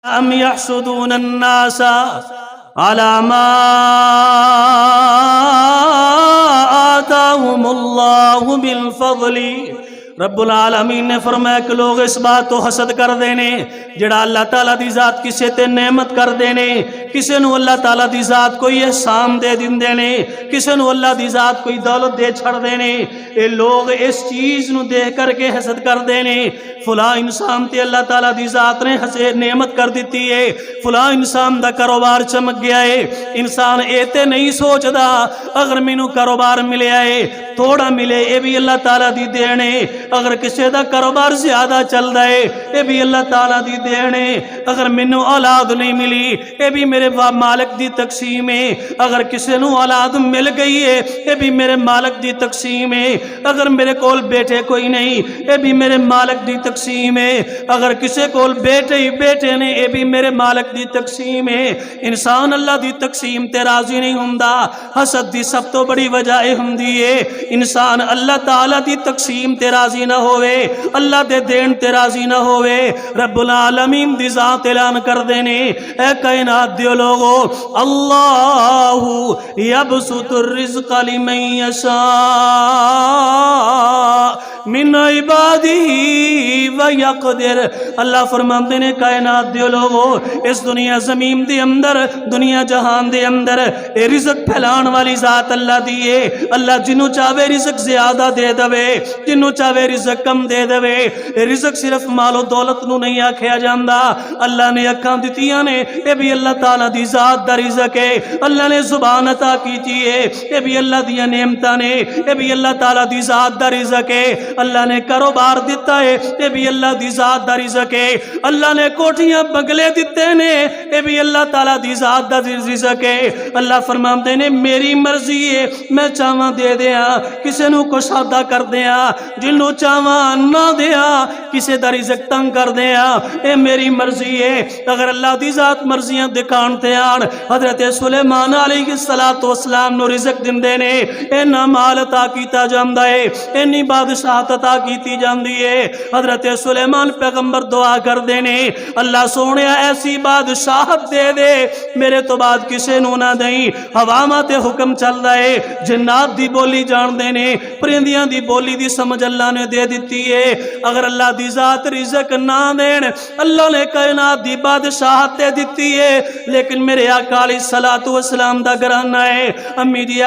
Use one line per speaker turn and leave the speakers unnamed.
ام یحسدون الناس علی ما آتاہم اللہ بالفضل۔ رب العالمین نے فرمایا کہ لوگ اس بات تو حسد کر دینے جڑا اللہ تعالیٰ دی ذات کسے تے نعمت کر دینے، کسے نو اللہ تعالیٰ دی ذات کوئی احسان دے دن دینے، کسے نو اللہ دی ذات کوئی دولت دے چھڑ دینے، اے لوگ اس چیز نو دیکھ کر کے حسد کر دینے فلاں انسان تے اللہ تعالیٰ دی ذات نے نعمت کر دیتی ہے، فلاں انسان دا کاروبار چمک گیا ہے۔ انسان ایتے نہیں سوچ دا اگر مینوں کاروبار ملے آئے تھوڑا ملے اے بھی اللہ تعالیٰ دی دینے، اگر کسی دا کاروبار زیادہ چل رہا ہے اے بھی اللہ تعالیٰ دی دینے، اگر مینوں اولاد نہیں ملی اے بھی میرے مالک دی تقسیم ہے، اگر کسی نو اولاد مل گئی ہے اے بھی میرے مالک دی تقسیم ہے، اگر میرے کول بیٹے کوئی نہیں اے بھی میرے مالک دی تقسیم ہے، اگر کسی کول بیٹے ہی بیٹے نے اے بھی میرے مالک دی تقسیم ہے۔ انسان اللہ دی تقسیم تے راضی نہیں ہوندا، حسد دی سب تو بڑی وجہ اے ہوندی ہے انسان اللہ تعالیٰ دی تقسیم تے راضی نہ ہوئے، اللہ دے دین تے راضی نہ ہوئے، رب العالمین دی ذات اعلان کر دینے اے کائنات دیو لوگو اللہ یبسط الرزق لمن یشاء من عبادہ ویقدر۔ اللہ فرماتے نے کائنات دیو لوگو اس دنیا زمین دے اندر دنیا جہان دے اندر اے رزق پھیلان والی ذات اللہ دیئے، اللہ جنوں چاہے رزق زیادہ دے دوے جنوں چاہے رزق کم دے دوے۔ رزق صرف مال و دولت نو نہیں آکھیا جاندا، اللہ نے اکھاں دتیاں نے اے بھی اللہ تعالیٰ دی ذات دا رزق ہے، اللہ نے زبان عطا کیتی ہے اے بھی اللہ دی نعمتاں نے، اے بھی اللہ تعالیٰ دی ذات دا رزق ہے، اللہ نے کاروبار دیتا ہے اے بھی اللہ دی ذات دا رزق ہے، اللہ نے کوٹھیاں بنگلے دیتے نے اے بھی اللہ تعالیٰ دی ذات دا رزق ہے۔ اللہ فرماتے نے میری مرضی ہے میں چاہواں دے دیاں کسے نو کو سادہ کر دیاں، جنوں چاہواں نہ دیاں کسے دا رزق تنگ کر دیاں، اے میری مرضی ہے۔ اگر اللہ دی ذات مرضیاں دکھان تے آن حضرت سلیمان علیہ السلام نو رزق دن دینے اینا مال عطا کیتا جاندہ ہے، اینی بادشاہت عطا کیتی جاندی ہے۔ حضرت سلیمان پیغمبر دعا کر دینے اللہ سونے ایسی بادشاہت دے دے میرے تو بعد کسے نو نہ دیں۔ حوامات حکم چل رہے جنات دی بولی جان دینے پرندیاں دی بولی دی سمجھ اللہ نے دے دیتی ہے۔ اگر اللہ دی ذات رزق نہ دین اللہ نے کائنات دی بادشاہت دے دیتی ہے، لیکن میرے آقا علیہ السلام دا گھرانہ ہے، امی دی